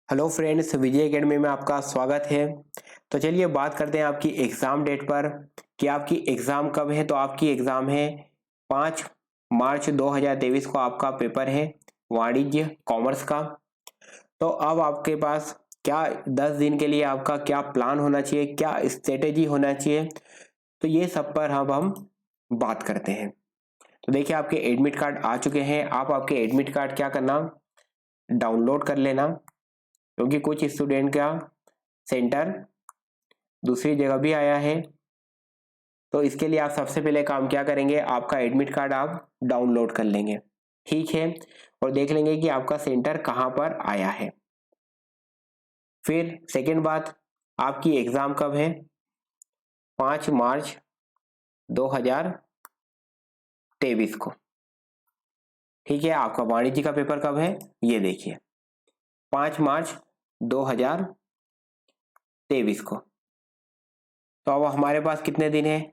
Hello friends, विजय academy में आपका स्वागत है। तो चलिए बात करते हैं आपकी एग्ज़ाम डेट पर कि आपकी एग्ज़ाम कब है। तो आपकी एग्ज़ाम है 5 मार्च 2023 को आपका पेपर है वाणिज्य कॉमर्स का। तो अब आपके पास क्या 10 दिन के लिए आपका क्या प्लान होना चाहिए, क्या स्ट्रेटेजी होना चाहिए, तो ये सब पर अब हम बात करते हैं। तो देखिए आपके एडमिट कार्ड आ चुके हैं। आप आपके एडमिट कार्ड क्या करना, डाउनलोड कर लेना, क्योंकि कुछ स्टूडेंट का सेंटर दूसरी जगह भी आया है। तो इसके लिए आप सबसे पहले काम क्या करेंगे, आपका एडमिट कार्ड आप डाउनलोड कर लेंगे, ठीक है, और देख लेंगे कि आपका सेंटर कहाँ पर आया है। फिर सेकेंड बात, आपकी एग्ज़ाम कब है, 5 मार्च 2023 को, ठीक है। आपका वाणिज्य का पेपर कब है, ये देखिए 5 मार्च 2023 को। तो अब हमारे पास कितने दिन है,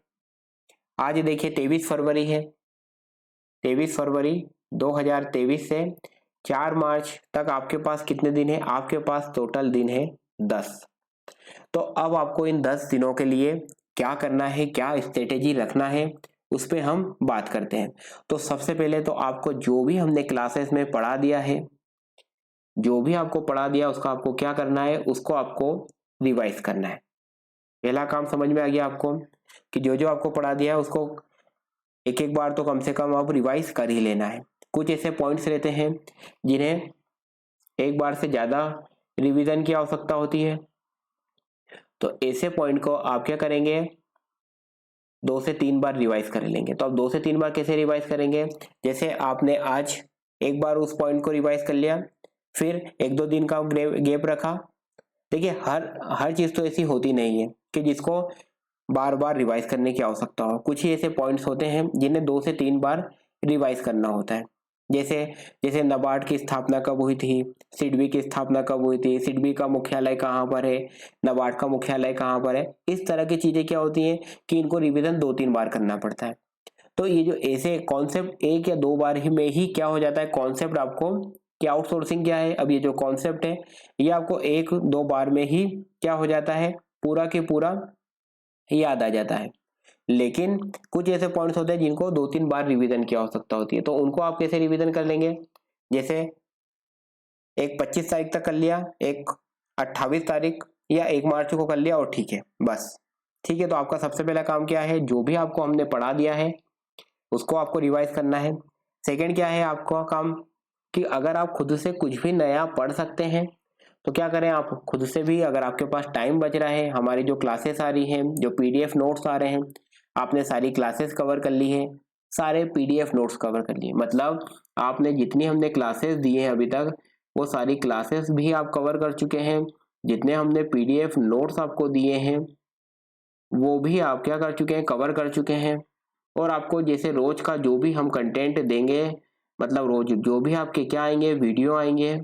आज देखिए 23 फरवरी है। 23 फरवरी 2023 से 4 मार्च तक आपके पास कितने दिन है, आपके पास टोटल दिन है 10। तो अब आपको इन 10 दिनों के लिए क्या करना है, क्या स्ट्रेटेजी रखना है, उस पर हम बात करते हैं। तो सबसे पहले तो आपको जो भी हमने क्लासेस में पढ़ा दिया है, जो भी आपको पढ़ा दिया उसका आपको क्या करना है, उसको आपको रिवाइज करना है। पहला काम समझ में आ गया आपको कि जो जो आपको पढ़ा दिया है उसको एक एक बार तो कम से कम आप रिवाइज कर ही लेना है। कुछ ऐसे पॉइंट्स रहते हैं जिन्हें एक बार से ज़्यादा रिवीजन की आवश्यकता होती है। तो ऐसे पॉइंट को आप क्या करेंगे, 2 से 3 बार रिवाइज कर लेंगे। तो आप 2 से 3 बार कैसे रिवाइज करेंगे, जैसे आपने आज एक बार उस पॉइंट को रिवाइज कर लिया, फिर 1-2 दिन का गैप रखा। देखिए हर चीज़ तो ऐसी होती नहीं है कि जिसको बार बार रिवाइज करने की आवश्यकता हो। कुछ ही ऐसे पॉइंट्स होते हैं जिन्हें 2 से 3 बार रिवाइज करना होता है। जैसे जैसे नाबार्ड की स्थापना कब हुई थी, सिडबी की स्थापना कब हुई थी, सिडबी का मुख्यालय कहाँ पर है, नाबार्ड का मुख्यालय कहाँ पर है, इस तरह की चीजें क्या होती हैं कि इनको रिवीजन 2-3 बार करना पड़ता है। तो ये जो ऐसे कॉन्सेप्ट 1 या 2 बार ही में ही क्या हो जाता है, कॉन्सेप्ट आपको कि आउटसोर्सिंग क्या है, अब ये जो कॉन्सेप्ट है ये आपको 1-2 बार में ही क्या हो जाता है, पूरा के पूरा याद आ जाता है। लेकिन कुछ ऐसे पॉइंट्स होते हैं जिनको 2-3 बार रिवीजन की आवश्यकता होती है। तो उनको आप कैसे रिवीजन कर लेंगे, जैसे एक 25 तारीख तक कर लिया, एक 28 तारीख या 1 मार्च को कर लिया और ठीक है, बस ठीक है। तो आपका सबसे पहला काम क्या है, जो भी आपको हमने पढ़ा दिया है उसको आपको रिवाइज करना है। सेकंड क्या है आपका काम, कि अगर आप खुद से कुछ भी नया पढ़ सकते हैं तो क्या करें, आप खुद से भी, अगर आपके पास टाइम बच रहा है, हमारी जो क्लासेस आ रही हैं, जो पीडीएफ नोट्स आ रहे हैं, आपने सारी क्लासेस कवर कर ली है, सारे पीडीएफ नोट्स कवर कर लिए, मतलब आपने जितनी हमने क्लासेस दी हैं अभी तक वो सारी क्लासेस भी आप कवर कर चुके हैं। जितने हमने पीडीएफ नोट्स आपको दिए हैं वो भी आप क्या कर चुके हैं, कवर कर चुके हैं। और आपको जैसे रोज का जो भी हम कंटेंट देंगे, मतलब रोज जो भी आपके क्या आएंगे, वीडियो आएंगे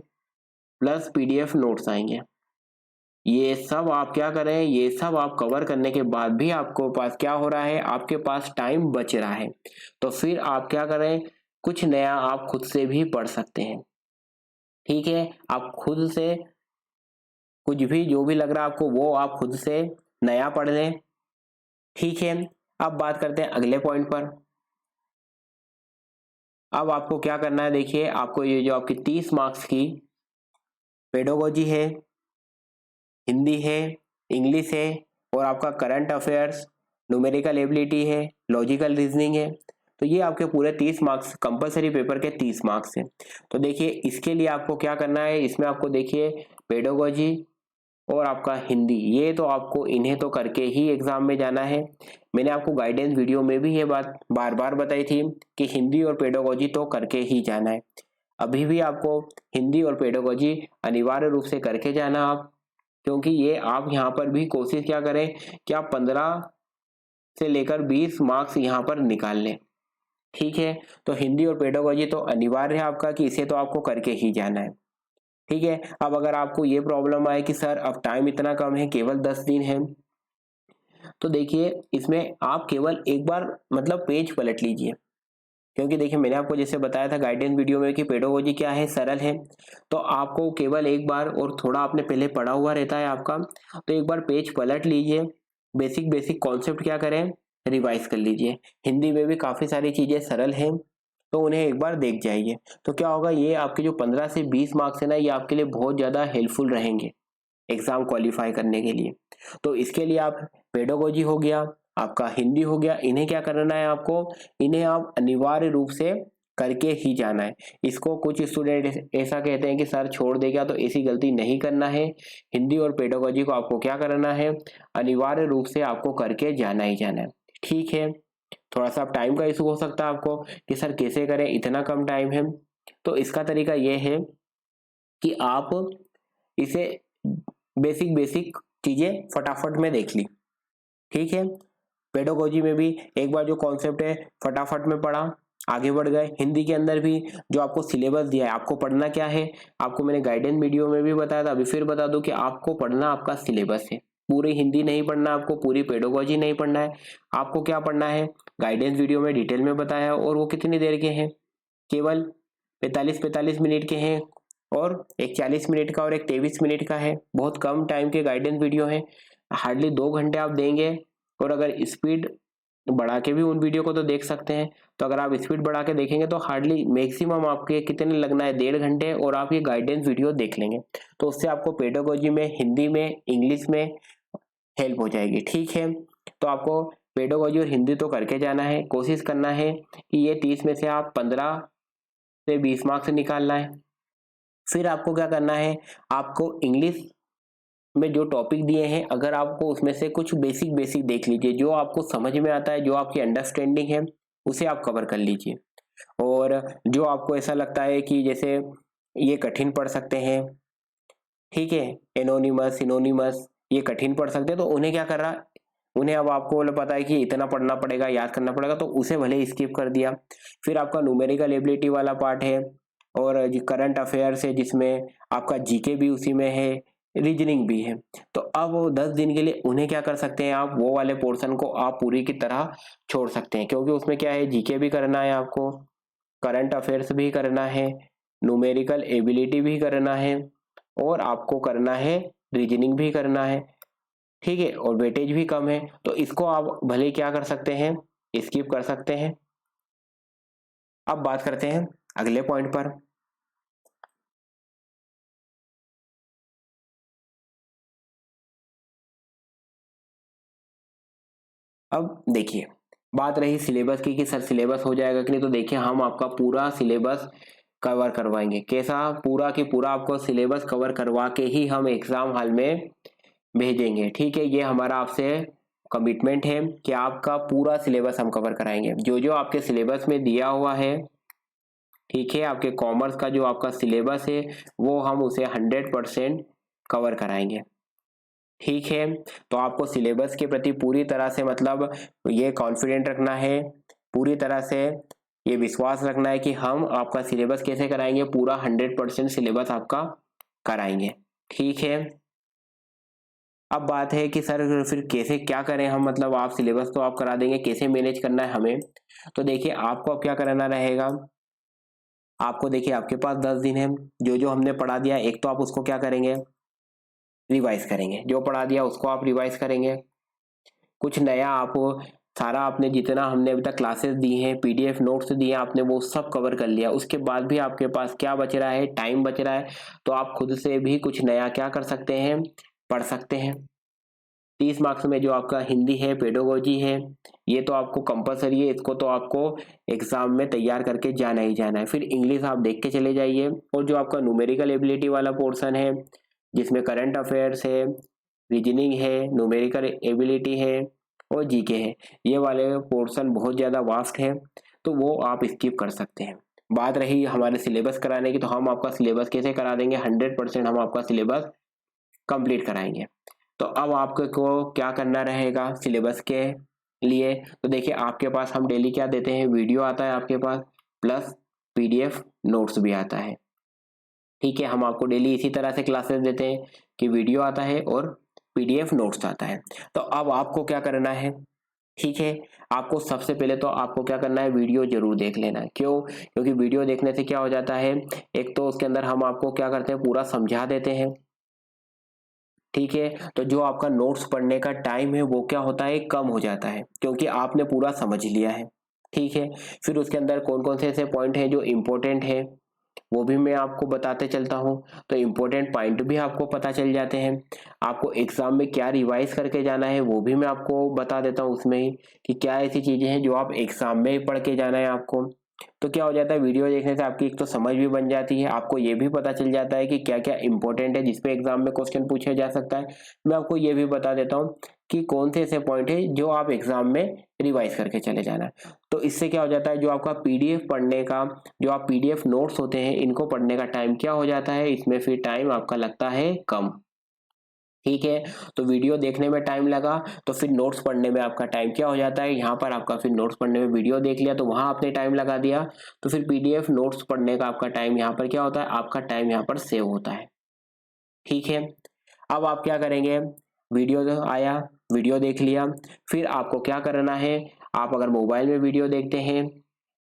प्लस पीडीएफ नोट्स आएंगे, ये सब आप क्या करें, ये सब आप कवर करने के बाद भी आपको पास क्या हो रहा है, आपके पास टाइम बच रहा है, तो फिर आप क्या करें, कुछ नया आप खुद से भी पढ़ सकते हैं, ठीक है। आप खुद से कुछ भी जो भी लग रहा है आपको वो आप खुद से नया पढ़ लें, ठीक है। अब बात करते हैं अगले पॉइंट पर। अब आपको क्या करना है, देखिए आपको ये जो आपकी 30 मार्क्स की पेडोलॉजी है, हिंदी है, इंग्लिश है और आपका करंट अफेयर्स, न्यूमेरिकल एबिलिटी है, लॉजिकल रीजनिंग है, तो ये आपके पूरे 30 मार्क्स कंपलसरी पेपर के 30 मार्क्स हैं। तो देखिए इसके लिए आपको क्या करना है, इसमें आपको देखिए पेडोलॉजी और आपका हिंदी, ये तो आपको इन्हें तो करके ही एग्जाम में जाना है। मैंने आपको गाइडेंस वीडियो में भी ये बात बार बार बताई थी कि हिंदी और पेडोलॉजी तो करके ही जाना है। अभी भी आपको हिंदी और पेडोलॉजी अनिवार्य रूप से करके जाना आप, क्योंकि ये आप यहाँ पर भी कोशिश क्या करें कि आप 15 से लेकर 20 मार्क्स यहाँ पर निकाल लें, ठीक है। तो हिंदी और पेडागोजी तो अनिवार्य है आपका कि इसे तो आपको करके ही जाना है, ठीक है। अब अगर आपको ये प्रॉब्लम आए कि सर अब टाइम इतना कम है, केवल 10 दिन है, तो देखिए इसमें आप केवल एक बार मतलब पेज पलट लीजिए, क्योंकि देखिए मैंने आपको जैसे बताया था गाइडेंस वीडियो में कि पेडागोजी क्या है, सरल है। तो आपको केवल एक बार, और थोड़ा आपने पहले पढ़ा हुआ रहता है आपका, तो एक बार पेज पलट लीजिए, बेसिक बेसिक कॉन्सेप्ट क्या करें, रिवाइज कर लीजिए। हिंदी में भी काफ़ी सारी चीज़ें सरल हैं, तो उन्हें एक बार देख जाइए। तो क्या होगा, ये आपके जो 15 से 20 मार्क्स है ना, ये आपके लिए बहुत ज़्यादा हेल्पफुल रहेंगे एग्जाम क्वालिफाई करने के लिए। तो इसके लिए आप, पेडागोजी हो गया, आपका हिंदी हो गया, इन्हें क्या करना है आपको, इन्हें आप अनिवार्य रूप से करके ही जाना है। इसको कुछ स्टूडेंट ऐसा कहते हैं कि सर छोड़ देगा, तो ऐसी गलती नहीं करना है। हिंदी और पेडागोजी को आपको क्या करना है, अनिवार्य रूप से आपको करके जाना ही जाना है। ठीक है, थोड़ा सा टाइम का इशू हो सकता है आपको कि सर कैसे करें, इतना कम टाइम है। तो इसका तरीका यह है कि आप इसे बेसिक बेसिक चीजें फटाफट में देख ली। ठीक है, पेडागोजी में भी एक बार जो कॉन्सेप्ट है फटाफट में पढ़ा, आगे बढ़ गए। हिंदी के अंदर भी जो आपको सिलेबस दिया है, आपको पढ़ना क्या है, आपको मैंने गाइडेंस वीडियो में भी बताया था, अभी फिर बता दूं कि आपको पढ़ना आपका सिलेबस है। पूरी हिंदी नहीं पढ़ना आपको, पूरी पेडागोजी नहीं पढ़ना है, आपको क्या पढ़ना है, गाइडेंस वीडियो में डिटेल में बताया है, और वो कितनी देर के हैं, केवल 45 मिनट के हैं, और एक 40 मिनट का और एक 23 मिनट का है। बहुत कम टाइम के गाइडेंस वीडियो है, हार्डली 2 घंटे आप देंगे। और अगर स्पीड बढ़ा के भी उन वीडियो को तो देख सकते हैं, तो अगर आप स्पीड बढ़ा के देखेंगे तो हार्डली मैक्सिमम आपके कितने लगना है, 1.5 घंटे, और आप ये गाइडेंस वीडियो देख लेंगे। तो उससे आपको पेडागोजी में, हिंदी में, इंग्लिश में हेल्प हो जाएगी। ठीक है, तो आपको पेडागोजी और हिंदी तो करके जाना है, कोशिश करना है कि ये 30 में से आप 15 से 20 मार्क्स निकालना है। फिर आपको क्या करना है, आपको इंग्लिश में जो टॉपिक दिए हैं, अगर आपको उसमें से कुछ बेसिक बेसिक देख लीजिए, जो आपको समझ में आता है, जो आपकी अंडरस्टैंडिंग है, उसे आप कवर कर लीजिए। और जो आपको ऐसा लगता है कि जैसे ये कठिन पढ़ सकते हैं, ठीक है, एनोनिमस सिनोनिमस ये कठिन पढ़ सकते हैं, तो उन्हें क्या कर रहा, उन्हें अब आपको बोले पता है कि इतना पढ़ना पड़ेगा, याद करना पड़ेगा, तो उसे भले स्किप कर दिया। फिर आपका न्यूमेरिकल एबिलिटी वाला पार्ट है, और जो करंट अफेयर्स है जिसमें आपका जीके भी उसी में है, रीजनिंग भी है। तो अब वो 10 दिन के लिए उन्हें क्या कर सकते हैं आप, वो वाले पोर्शन को आप पूरी की तरह छोड़ सकते हैं, क्योंकि उसमें क्या है, जीके भी करना है आपको, करंट अफेयर्स भी करना है, न्यूमेरिकल एबिलिटी भी करना है, और आपको करना है रीजनिंग भी करना है। ठीक है, और वेटेज भी कम है, तो इसको आप भले क्या कर सकते हैं, स्किप कर सकते हैं। अब बात करते हैं अगले पॉइंट पर। अब देखिए, बात रही सिलेबस की कि सर सिलेबस हो जाएगा कि नहीं, तो देखिए हम आपका पूरा सिलेबस कवर करवाएंगे। कैसा, पूरा की पूरा आपको सिलेबस कवर करवा के ही हम एग्जाम हॉल में भेजेंगे। ठीक है, ये हमारा आपसे कमिटमेंट है कि आपका पूरा सिलेबस हम कवर कराएंगे, जो जो आपके सिलेबस में दिया हुआ है। ठीक है, आपके कॉमर्स का जो आपका सिलेबस है, वो हम उसे 100% कवर कराएंगे। ठीक है, तो आपको सिलेबस के प्रति पूरी तरह से मतलब ये कॉन्फिडेंट रखना है, पूरी तरह से ये विश्वास रखना है कि हम आपका सिलेबस कैसे कराएंगे, पूरा 100% सिलेबस आपका कराएंगे। ठीक है, अब बात है कि सर फिर कैसे क्या करें हम, मतलब आप सिलेबस तो आप करा देंगे, कैसे मैनेज करना है हमें। तो देखिए आपको अब क्या कराना रहेगा, आपको देखिए आपके पास 10 दिन है, जो जो हमने पढ़ा दिया, एक तो आप उसको क्या करेंगे, रिवाइज करेंगे, जो पढ़ा दिया उसको आप रिवाइज करेंगे। कुछ नया आप, सारा आपने जितना हमने अभी तक क्लासेस दी हैं, पीडीएफ नोट्स दिए आपने, वो सब कवर कर लिया। उसके बाद भी आपके पास क्या बच रहा है, टाइम बच रहा है, तो आप खुद से भी कुछ नया क्या कर सकते हैं, पढ़ सकते हैं। 30 मार्क्स में जो आपका हिंदी है, पेडागोजी है, ये तो आपको कंपलसरी है, इसको तो आपको एग्जाम में तैयार करके जाना ही जाना है। फिर इंग्लिश आप देख के चले जाइए, और जो आपका न्यूमेरिकल एबिलिटी वाला पोर्शन है, जिसमें करंट अफेयर्स है, रीजनिंग है, न्यूमेरिकल एबिलिटी है, और जीके है, ये वाले पोर्शन बहुत ज़्यादा वास्ट है, तो वो आप स्किप कर सकते हैं। बात रही हमारे सिलेबस कराने की, तो हम आपका सिलेबस कैसे करा देंगे, 100% हम आपका सिलेबस कंप्लीट कराएंगे। तो अब आपको क्या करना रहेगा सिलेबस के लिए, तो देखिए आपके पास हम डेली क्या देते हैं, वीडियो आता है आपके पास, प्लस पीडीएफ नोट्स भी आता है। ठीक है, हम आपको डेली इसी तरह से क्लासेस देते हैं कि वीडियो आता है और पीडीएफ नोट्स आता है। तो अब आपको क्या करना है, ठीक है। आपको सबसे पहले तो आपको क्या करना है, वीडियो जरूर देख लेना। क्यों? क्योंकि वीडियो देखने से क्या हो जाता है, एक तो उसके अंदर हम आपको क्या करते हैं, पूरा समझा देते हैं। ठीक है, तो जो आपका नोट्स पढ़ने का टाइम है वो क्या होता है, कम हो जाता है, क्योंकि आपने पूरा समझ लिया है। ठीक है, फिर उसके अंदर कौन कौन से ऐसे पॉइंट हैं जो इम्पोर्टेंट है वो भी मैं आपको बताते चलता हूँ। तो इम्पोर्टेंट पॉइंट भी आपको पता चल जाते हैं। आपको एग्जाम में क्या रिवाइज करके जाना है वो भी मैं आपको बता देता हूँ उसमें ही, कि क्या ऐसी चीजें हैं जो आप एग्जाम में ही पढ़ के जाना है आपको। तो क्या हो जाता है, वीडियो देखने से आपकी एक तो समझ भी बन जाती है, आपको ये भी पता चल जाता है कि क्या क्या इंपॉर्टेंट है जिसपे एग्जाम में क्वेश्चन पूछा जा सकता है। मैं आपको ये भी बता देता हूँ कि कौन से ऐसे पॉइंट है जो आप एग्जाम में रिवाइज करके चले जाना है। तो इससे क्या हो जाता है, जो आपका पीडीएफ पढ़ने का, जो आप पीडीएफ नोट्स होते हैं इनको पढ़ने का टाइम क्या हो जाता है, इसमें फिर टाइम आपका लगता है कम। ठीक है, तो वीडियो देखने में टाइम लगा तो फिर नोट्स पढ़ने में आपका टाइम क्या हो जाता है, यहाँ पर आपका फिर नोट्स पढ़ने में वीडियो देख लिया तो वहां आपने टाइम लगा दिया, तो फिर पीडीएफ नोट्स पढ़ने का आपका टाइम यहाँ पर क्या होता है, आपका टाइम यहाँ पर सेव होता है। ठीक है, अब आप क्या करेंगे, वीडियो जो आया, वीडियो देख लिया, फिर आपको क्या करना है, आप अगर मोबाइल में वीडियो देखते हैं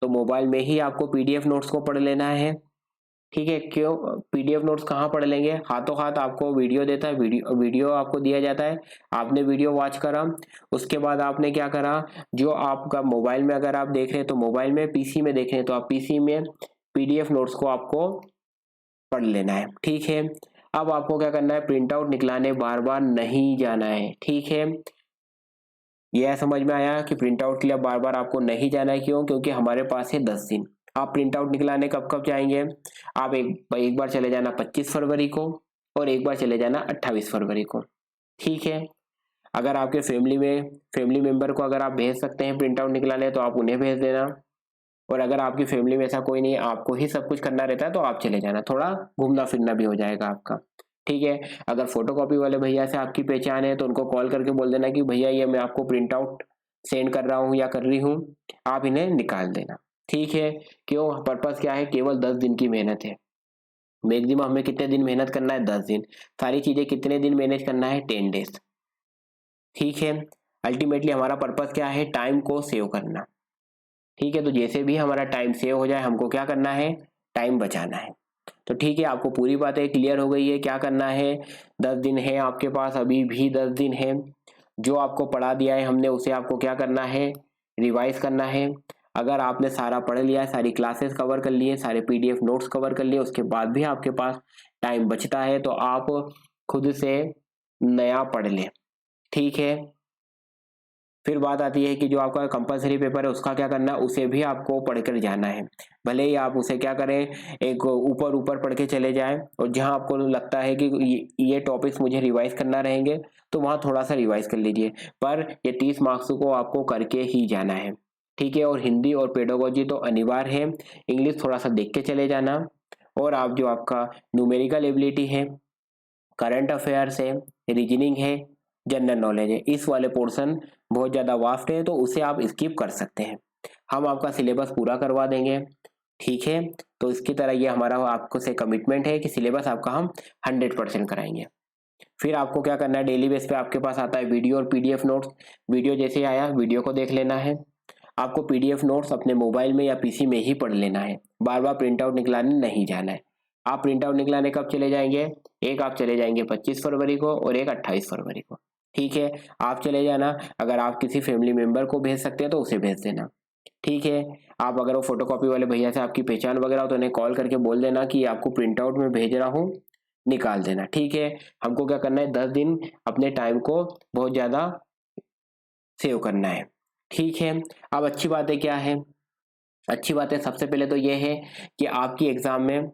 तो मोबाइल में ही आपको पीडीएफ नोट्स को पढ़ लेना है। ठीक है, क्यों? पीडीएफ नोट्स कहाँ पढ़ लेंगे, हाथों हाथ आपको वीडियो देता है, वीडियो आपको दिया जाता है, आपने वीडियो वॉच करा, उसके बाद आपने क्या करा, जो आपका मोबाइल में अगर आप देख रहे हैं तो मोबाइल में, पीसी में देख रहे हैं तो आप पीसी में पीडीएफ नोट्स को आपको पढ़ लेना है। ठीक है, अब आपको क्या करना है, प्रिंट आउट निकलाने बार बार नहीं जाना है। ठीक है, यह समझ में आया कि प्रिंट आउट के लिए बार बार आपको नहीं जाना है। क्यों? क्योंकि हमारे पास है 10 दिन। आप प्रिंट आउट निकलाने कब कब जाएंगे, आप एक बार चले जाना 25 फरवरी को और एक बार चले जाना 28 फरवरी को। ठीक है, अगर आपके फैमिली मेंबर को अगर आप भेज सकते हैं प्रिंट आउट निकलाने तो आप उन्हें भेज देना, और अगर आपकी फैमिली में ऐसा कोई नहीं है, आपको ही सब कुछ करना रहता है, तो आप चले जाना, थोड़ा घूमना फिरना भी हो जाएगा आपका। ठीक है, अगर फोटोकॉपी वाले भैया से आपकी पहचान है तो उनको कॉल करके बोल देना कि भैया ये मैं आपको प्रिंट आउट सेंड कर रहा हूँ या कर रही हूँ, आप इन्हें निकाल देना। ठीक है, क्यों? पर्पस क्या है, केवल 10 दिन की मेहनत है। मैक्सिमम हमें कितने दिन मेहनत करना है, 10 दिन। सारी चीजें कितने दिन मैनेज करना है, 10 डेज। ठीक है, अल्टीमेटली हमारा पर्पस क्या है, टाइम को सेव करना। ठीक है, तो जैसे भी हमारा टाइम सेव हो जाए हमको क्या करना है, टाइम बचाना है। तो ठीक है, आपको पूरी बातें क्लियर हो गई है, क्या करना है, 10 दिन है आपके पास, अभी भी 10 दिन है। जो आपको पढ़ा दिया है हमने उसे आपको क्या करना है, रिवाइज करना है। अगर आपने सारा पढ़ लिया है, सारी क्लासेस कवर कर लिए, सारे पीडीएफ नोट्स कवर कर लिए, उसके बाद भी आपके पास टाइम बचता है तो आप खुद से नया पढ़ लें। ठीक है, फिर बात आती है कि जो आपका कंपलसरी पेपर है उसका क्या करना है, उसे भी आपको पढ़कर जाना है। भले ही आप उसे क्या करें, एक ऊपर ऊपर पढ़ के चले जाएं, और जहां आपको लगता है कि ये टॉपिक्स मुझे रिवाइज करना रहेंगे तो वहां थोड़ा सा रिवाइज कर लीजिए, पर ये 30 मार्क्स को आपको करके ही जाना है। ठीक है, और हिंदी और पेडागोजी तो अनिवार्य है, इंग्लिश थोड़ा सा देख के चले जाना। और आप जो आपका न्यूमेरिकल एबिलिटी है, करंट अफेयर्स है, रीजनिंग है, जनरल नॉलेज है, इस वाले पोर्शन बहुत ज़्यादा वास्ट है तो उसे आप स्किप कर सकते हैं, हम आपका सिलेबस पूरा करवा देंगे। ठीक है, तो इसकी तरह ये हमारा आपको से कमिटमेंट है कि सिलेबस आपका हम 100% कराएंगे। फिर आपको क्या करना है, डेली बेस पे आपके पास आता है वीडियो और पीडीएफ नोट्स। वीडियो जैसे आया वीडियो को देख लेना है, आपको पीडीएफ नोट्स अपने मोबाइल में या पीसी में ही पढ़ लेना है, बार बार प्रिंट आउट निकलाने नहीं जाना है। आप प्रिंट आउट निकलाने कब चले जाएंगे, एक आप चले जाएंगे 25 फरवरी को और एक 28 फरवरी को। ठीक है, आप चले जाना, अगर आप किसी फैमिली मेंबर को भेज सकते हैं तो उसे भेज देना। ठीक है, आप अगर वो फोटोकॉपी वाले भैया से आपकी पहचान वगैरह हो तो उन्हें कॉल करके बोल देना कि आपको प्रिंट आउट में भेज रहा हूँ, निकाल देना। ठीक है, हमको क्या करना है, 10 दिन अपने टाइम को बहुत ज्यादा सेव करना है। ठीक है, अब अच्छी बातें क्या है, अच्छी बातें सबसे पहले तो ये है कि आपकी एग्जाम में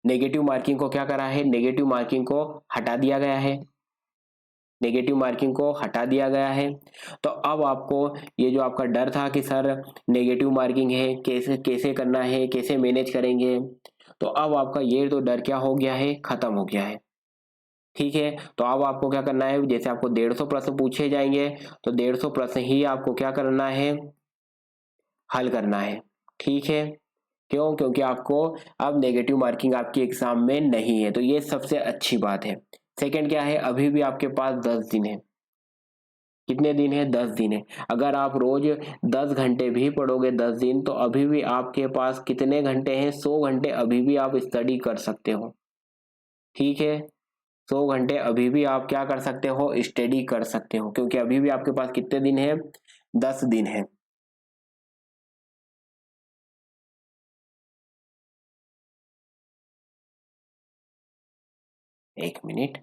नेगेटिव मार्किंग को क्या करा है, नेगेटिव मार्किंग को हटा दिया गया है, नेगेटिव मार्किंग को हटा दिया गया है। तो अब आपको ये जो आपका डर था कि सर नेगेटिव मार्किंग है, कैसे कैसे करना है, कैसे मैनेज करेंगे, तो अब आपका ये तो डर क्या हो गया है, खत्म हो गया है। ठीक है, तो अब आपको क्या करना है, जैसे आपको 150 प्रश्न पूछे जाएंगे तो 150 प्रश्न ही आपको क्या करना है, हल करना है। ठीक है, क्यों? क्योंकि आपको अब नेगेटिव मार्किंग आपकी एग्जाम में नहीं है, तो ये सबसे अच्छी बात है। सेकंड क्या है, अभी भी आपके पास 10 दिन है, कितने दिन है? 10 दिन है। अगर आप रोज 10 घंटे भी पढ़ोगे 10 दिन, तो अभी भी आपके पास कितने घंटे हैं? 100 घंटे अभी भी आप स्टडी कर सकते हो। ठीक है, 100 घंटे अभी भी आप क्या कर सकते हो? स्टडी कर सकते हो, क्योंकि अभी भी आपके पास कितने दिन है? 10 दिन है। एक मिनट।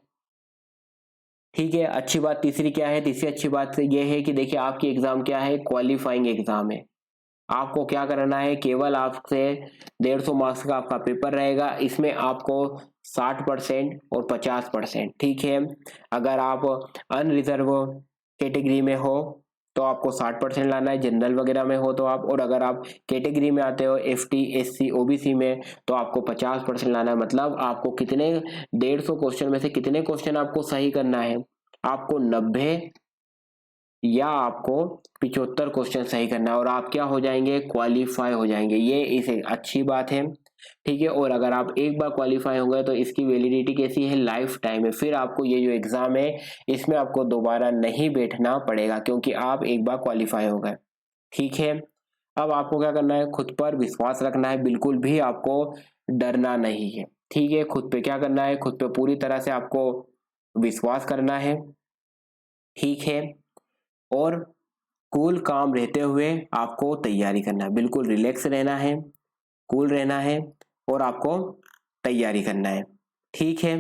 ठीक है, अच्छी बात तीसरी क्या है? तीसरी अच्छी बात ये है कि देखिए आपकी एग्जाम क्या है? क्वालिफाइंग एग्जाम है। आपको क्या करना है? केवल आपसे 150 मार्क्स का आपका पेपर रहेगा। इसमें आपको 60% और 50%, ठीक है। अगर आप अनरिजर्व कैटेगरी में हो तो आपको 60% लाना है, जनरल वगैरह में हो तो आप, और अगर आप कैटेगरी में आते हो FT SC OBC में तो आपको 50% लाना है। मतलब आपको कितने 150 क्वेश्चन में से कितने क्वेश्चन आपको सही करना है? आपको 90 या आपको 75 क्वेश्चन सही करना है और आप क्या हो जाएंगे? क्वालिफाई हो जाएंगे। ये इसे अच्छी बात है, ठीक है। और अगर आप एक बार क्वालिफाई हो गए तो इसकी वैलिडिटी कैसी है? लाइफ टाइम है। फिर आपको ये जो एग्जाम है इसमें आपको दोबारा नहीं बैठना पड़ेगा, क्योंकि आप एक बार क्वालिफाई हो गए, ठीक है। अब आपको क्या करना है? खुद पर विश्वास रखना है, बिल्कुल भी आपको डरना नहीं है, ठीक है। खुद पे क्या करना है? खुद पे पूरी तरह से आपको विश्वास करना है, ठीक है। और कूल काम रहते हुए आपको तैयारी करना है, बिल्कुल रिलैक्स रहना है, कूल रहना है और आपको तैयारी करना है, ठीक है।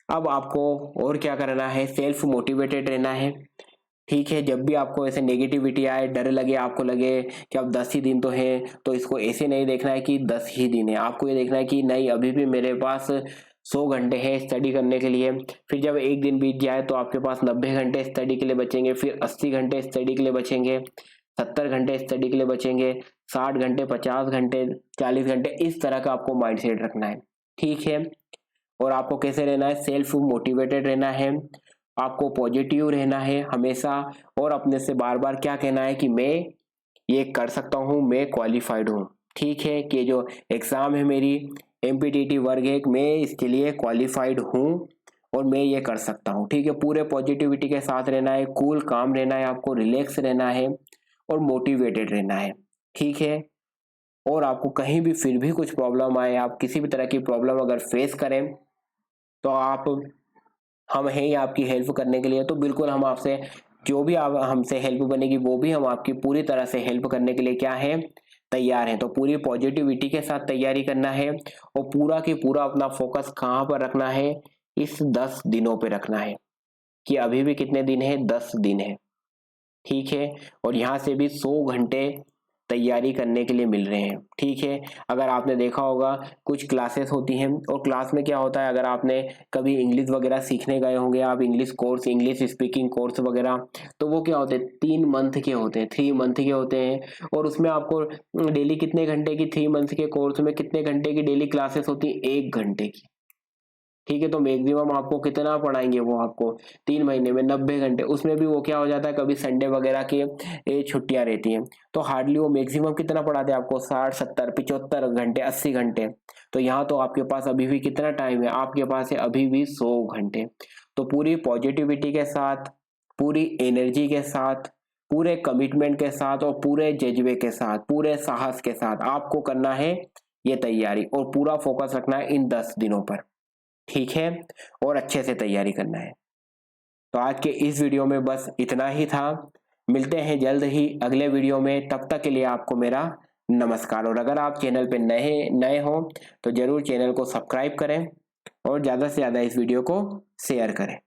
अब आपको और क्या करना है? सेल्फ मोटिवेटेड रहना है, ठीक है। जब भी आपको ऐसे नेगेटिविटी आए, डर लगे, आपको लगे कि अब 10 ही दिन तो है, तो इसको ऐसे नहीं देखना है कि 10 ही दिन है। आपको ये देखना है कि नहीं, अभी भी मेरे पास 100 घंटे हैं स्टडी करने के लिए। फिर जब एक दिन बीत जाए तो आपके पास 90 घंटे स्टडी के लिए बचेंगे, फिर 80 घंटे स्टडी के लिए बचेंगे, 70 घंटे स्टडी के लिए बचेंगे, 60 घंटे, 50 घंटे, 40 घंटे, इस तरह का आपको माइंडसेट रखना है, ठीक है। और आपको कैसे रहना है? सेल्फ मोटिवेटेड रहना है, आपको पॉजिटिव रहना है हमेशा, और अपने से बार बार क्या कहना है कि मैं ये कर सकता हूँ, मैं क्वालिफाइड हूँ, ठीक है। कि जो एग्जाम है मेरी MPTT वर्ग 1, मैं इसके लिए क्वालिफाइड हूँ और मैं ये कर सकता हूँ, ठीक है। पूरे पॉजिटिविटी के साथ रहना है, कूल काम रहना है, आपको रिलैक्स रहना है और मोटिवेटेड रहना है, ठीक है। और आपको कहीं भी फिर भी कुछ प्रॉब्लम आए, आप किसी भी तरह की प्रॉब्लम अगर फेस करें तो आप, हम हैं ही आपकी हेल्प करने के लिए। तो बिल्कुल हम आपसे जो भी आप हमसे हेल्प बनेगी वो भी हम आपकी पूरी तरह से हेल्प करने के लिए क्या है? तैयार हैं। तो पूरी पॉजिटिविटी के साथ तैयारी करना है और पूरा की पूरा अपना फोकस कहाँ पर रखना है? इस 10 दिनों पे रखना है, कि अभी भी कितने दिन है? 10 दिन है, ठीक है। और यहाँ से भी 100 घंटे तैयारी करने के लिए मिल रहे हैं, ठीक है। अगर आपने देखा होगा कुछ क्लासेस होती हैं, और क्लास में क्या होता है, अगर आपने कभी इंग्लिश वगैरह सीखने गए होंगे, आप English course, English speaking course वगैरह, तो वो क्या होते हैं? 3 मंथ के होते हैं, 3 मंथ के होते हैं। और उसमें आपको डेली कितने घंटे की, 3 मंथ के कोर्स में कितने घंटे की डेली क्लासेस होती है? 1 घंटे की, ठीक है। तो मैक्सिमम आपको कितना पढ़ाएंगे? वो आपको 3 महीने में 90 घंटे। उसमें भी वो क्या हो जाता है, कभी संडे वगैरह की छुट्टियां रहती हैं, तो हार्डली वो मैक्सिमम कितना पढ़ाते हैं आपको? 60, 70, 75 घंटे, 80 घंटे। तो यहाँ तो आपके पास अभी भी कितना टाइम है? आपके पास है अभी भी 100 घंटे। तो पूरी पॉजिटिविटी के साथ, पूरी एनर्जी के साथ, पूरे कमिटमेंट के साथ और पूरे जज्बे के साथ, पूरे साहस के साथ आपको करना है ये तैयारी, और पूरा फोकस रखना है इन 10 दिनों पर, ठीक है। और अच्छे से तैयारी करना है। तो आज के इस वीडियो में बस इतना ही था। मिलते हैं जल्द ही अगले वीडियो में, तब तक के लिए आपको मेरा नमस्कार। और अगर आप चैनल पे नए नए हो तो जरूर चैनल को सब्सक्राइब करें और ज़्यादा से ज़्यादा इस वीडियो को शेयर करें।